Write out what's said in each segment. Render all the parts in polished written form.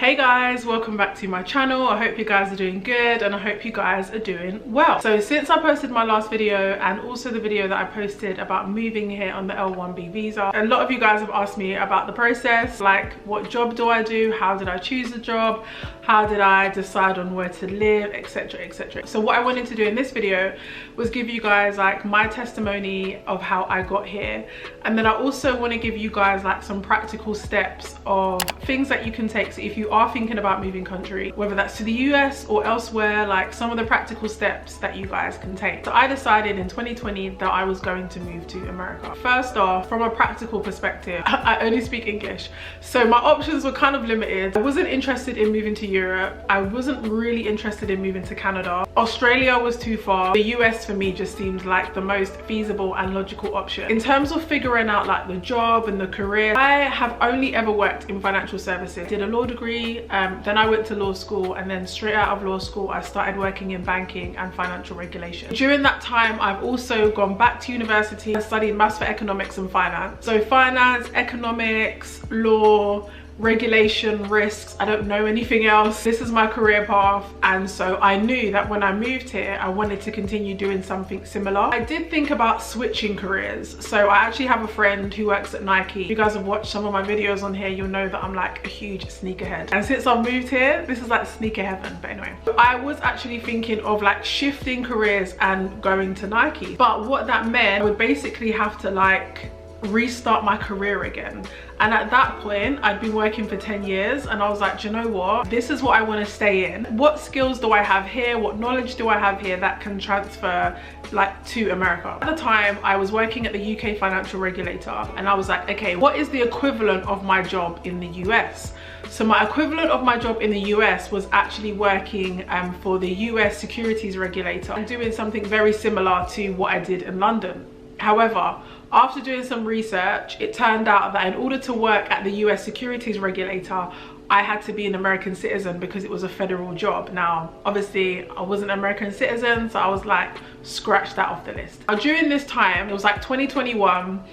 Hey guys, welcome back to my channel. I hope you guys are doing good and I hope you guys are doing well. So since I posted my last video and also the video that I posted about moving here on the L1B visa, a lot of you guys have asked me about the process, like what job do I do, how did I choose the job, how did I decide on where to live, etc, etc. So what I wanted to do in this video was give you guys like my testimony of how I got here, and then I also want to give you guys like some practical steps of things that you can take. So if you are thinking about moving country, whether that's to the US or elsewhere, like some of the practical steps that you guys can take. So I decided in 2020 that I was going to move to America. First off, from a practical perspective, I only speak English, so my options were kind of limited. I wasn't interested in moving to Europe. I wasn't really interested in moving to Canada. Australia was too far. The US for me just seemed like the most feasible and logical option. In terms of figuring out like the job and the career, I have only ever worked in financial services. Did a law degree, then I went to law school, and then straight out of law school I started working in banking and financial regulation. During that time I've also gone back to university. I studied maths for economics and finance. So finance, economics, law, regulation, risks, I don't know anything else. This is my career path, and so I knew that when I moved here I wanted to continue doing something similar. I did think about switching careers. So I actually have a friend who works at Nike. If you guys have watched some of my videos on here, you'll know that I'm like a huge sneakerhead, and since I've moved here this is like sneaker heaven. But anyway, I was actually thinking of like shifting careers and going to Nike, but what that meant, I would basically have to like restart my career again. And at that point I'd been working for 10 years and I was like, do you know what, this is what I want to stay in. What skills do I have here, what knowledge do I have here that can transfer like to America? At the time I was working at the UK financial regulator, and I was like, okay, what is the equivalent of my job in the US? So my equivalent of my job in the US was actually working for the US securities regulator and doing something very similar to what I did in London. However, after doing some research, it turned out that in order to work at the US securities regulator, I had to be an American citizen because it was a federal job. Now, obviously, I wasn't an American citizen, so I was like, scratch that off the list. Now, during this time, it was like 2021,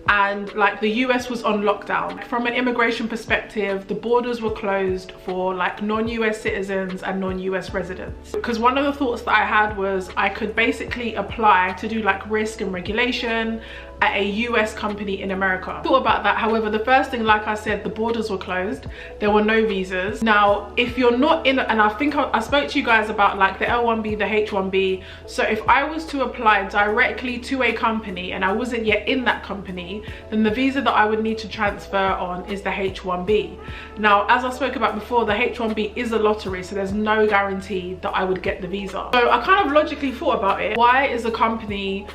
and like the US was on lockdown. From an immigration perspective, the borders were closed for like non-US citizens and non-US residents. Because one of the thoughts that I had was I could basically apply to do like risk and regulation at a US company in America. I thought about that. However, the first thing, like I said, the borders were closed. There were no visas. Now, if you're not in, and I think I spoke to you guys about like the L1B, the H1B. So if I was to apply directly to a company and I wasn't yet in that company, then the visa that I would need to transfer on is the H1B. Now, as I spoke about before, the H1B is a lottery, so there's no guarantee that I would get the visa. So I kind of logically thought about it. Why is a company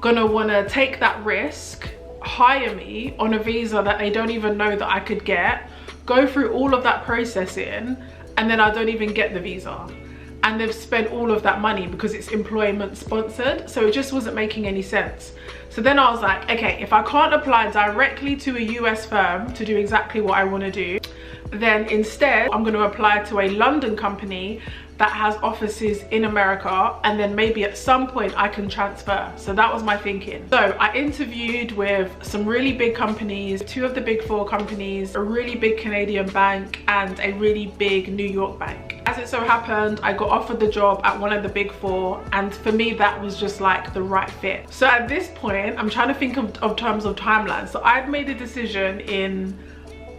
gonna wanna take that risk, hire me on a visa that they don't even know that I could get, go through all of that processing, and then I don't even get the visa? And they've spent all of that money because it's employment sponsored, so it just wasn't making any sense. So then I was like, okay, if I can't apply directly to a US firm to do exactly what I want to do, then instead I'm going to apply to a London company that has offices in America, and then maybe at some point I can transfer. So that was my thinking. So I interviewed with some really big companies, 2 of the big 4 companies, a really big Canadian bank and a really big New York bank. As it so happened, I got offered the job at one of the big 4, and for me that was just like the right fit. So at this point, I'm trying to think of terms of timeline. So I'd made a decision in,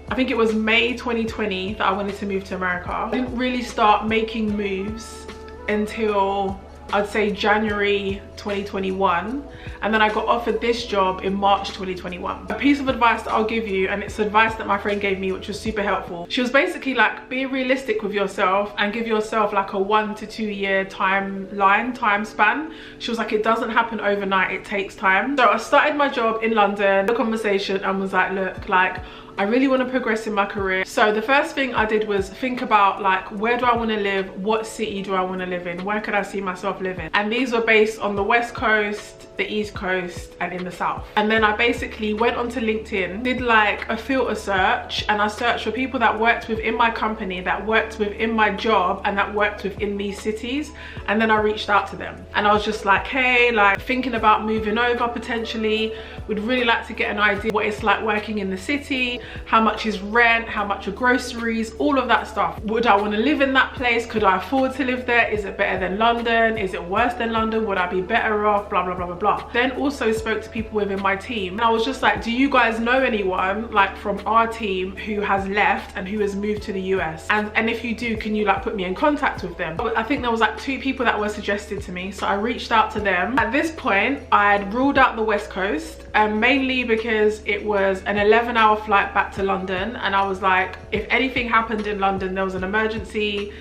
I think it was May 2020 that I wanted to move to America. I didn't really start making moves until I'd say January 2021, and then I got offered this job in March 2021. A piece of advice that I'll give you, and it's advice that my friend gave me which was super helpful. She was basically like, be realistic with yourself and give yourself like a 1 to 2 year time span. She was like, it doesn't happen overnight, it takes time. So I started my job in London, the conversation, and was like, look, like I really want to progress in my career. So the first thing I did was think about like, where do I want to live? What city do I want to live in? Where could I see myself living? And these were based on the West Coast, the East Coast, and in the South. And then I basically went onto LinkedIn, did like a filter search, and I searched for people that worked within my company, that worked within my job, and that worked within these cities. And then I reached out to them and I was just like, hey, like thinking about moving over potentially, would really like to get an idea what it's like working in the city. how much is rent, how much are groceries, all of that stuff. Would I want to live in that place? Could I afford to live there? Is it better than London? Is it worse than London? Would I be better off? Blah, blah, blah, blah, blah. Then also spoke to people within my team, and I was just like, do you guys know anyone like from our team who has left and who has moved to the US? And if you do, can you like put me in contact with them? I think there was like 2 people that were suggested to me, so I reached out to them. At this point, I had ruled out the West Coast, mainly because it was an 11-hour flight back to London, and I was like, if anything happened in London, there was an emergency,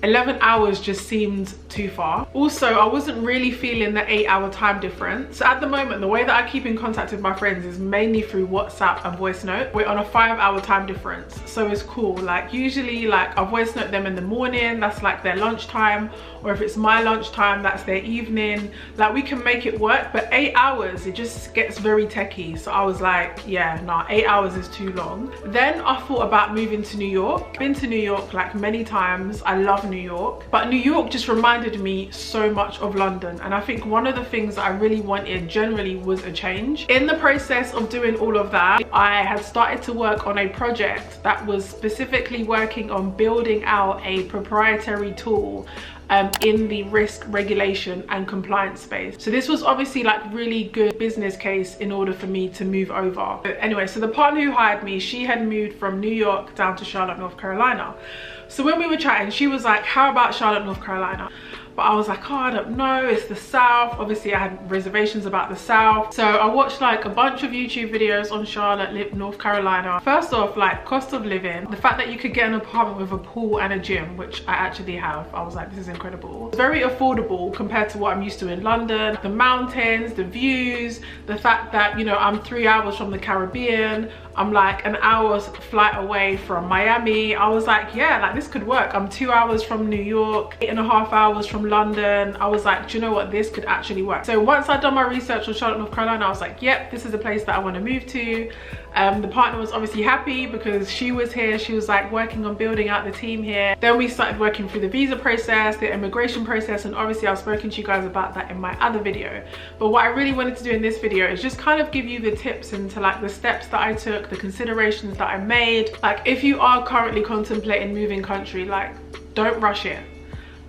11 hours just seemed too far. Also, I wasn't really feeling the 8-hour time difference. So at the moment, the way that I keep in contact with my friends is mainly through WhatsApp and voice note. We're on a 5-hour time difference, so it's cool. Like usually, like I voice note them in the morning, that's like their lunchtime, or if it's my lunchtime, that's their evening. Like we can make it work, but 8 hours, it just gets very techie. So I was like, yeah, nah, 8 hours is too long. Then I thought about moving to New York. Been to New York like many times. I love New York, but New York just reminded me so much of London, and I think one of the things that I really wanted generally was a change. In the process of doing all of that, I had started to work on a project that was specifically working on building out a proprietary tool in the risk regulation and compliance space. So this was obviously like really good business case in order for me to move over. But anyway, so the partner who hired me, she had moved from New York down to Charlotte, North Carolina. So when we were chatting, she was like, how about Charlotte, North Carolina? But I was like, oh, I don't know, it's the South. Obviously I had reservations about the South. So I watched like a bunch of YouTube videos on Charlotte, North Carolina. First off, like cost of living, the fact that you could get an apartment with a pool and a gym, which I actually have, I was like, this is incredible. It's very affordable compared to what I'm used to in London. The mountains, the views, the fact that, you know, I'm 3 hours from the Caribbean, I'm like an hour's flight away from Miami. I was like, yeah, like this could work. I'm 2 hours from New York, 8.5 hours from London. I was like, do you know what, this could actually work. So once I'd done my research on Charlotte, North Carolina, I was like, yep, this is a place that I want to move to. The partner was obviously happy because she was here. She was like working on building out the team here. Then we started working through the visa process, the immigration process, and obviously I've spoken to you guys about that in my other video. But what I really wanted to do in this video is just kind of give you the tips into like the steps that I took, the considerations that I made. Like if you are currently contemplating moving country, like don't rush it.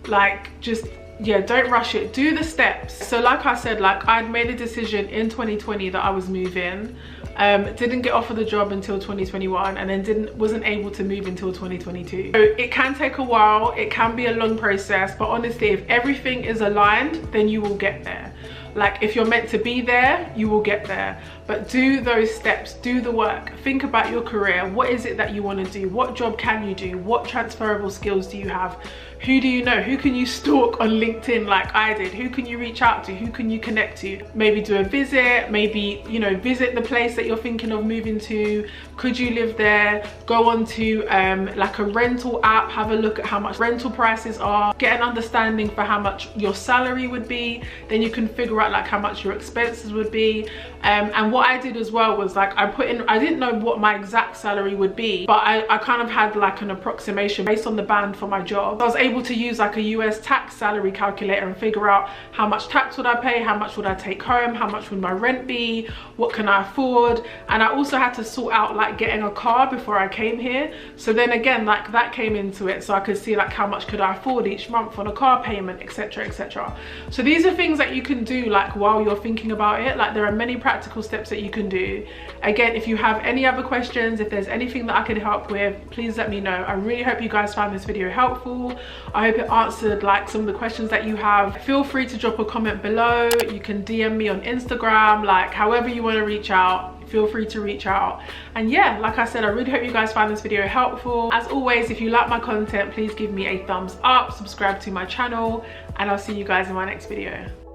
Like just, yeah, don't rush it, do the steps. So like I said, like I'd made a decision in 2020 that I was moving. Didn't get offered the job until 2021, and then wasn't able to move until 2022. So it can take a while, it can be a long process, but honestly, if everything is aligned, then you will get there. Like if you're meant to be there, you will get there. But do those steps, do the work, think about your career. What is it that you want to do? What job can you do? What transferable skills do you have? Who do you know? Who can you stalk on LinkedIn like I did? Who can you reach out to? Who can you connect to? Maybe do a visit, maybe, you know, visit the place that you're thinking of moving to. Could you live there? Go on to like a rental app, have a look at how much rental prices are, get an understanding for how much your salary would be. Then you can figure out like how much your expenses would be. And what I did as well was like I put in, I didn't know what my exact salary would be, but I kind of had like an approximation based on the band for my job. I was able to use like a US tax salary calculator and figure out how much tax would I pay, how much would I take home, how much would my rent be, what can I afford. And I also had to sort out like getting a car before I came here. So then again, like that came into it, so I could see like how much could I afford each month on a car payment, etc, etc. So these are things that you can do like while you're thinking about it. Like there are many practical steps that you can do. Again, if you have any other questions, if there's anything that I can help with, please let me know. I really hope you guys found this video helpful. I hope it answered like some of the questions that you have. Feel free to drop a comment below. You can DM me on Instagram, like however you want to reach out, feel free to reach out. And yeah, like I said, I really hope you guys found this video helpful. As always, if you like my content, please give me a thumbs up, subscribe to my channel, and I'll see you guys in my next video.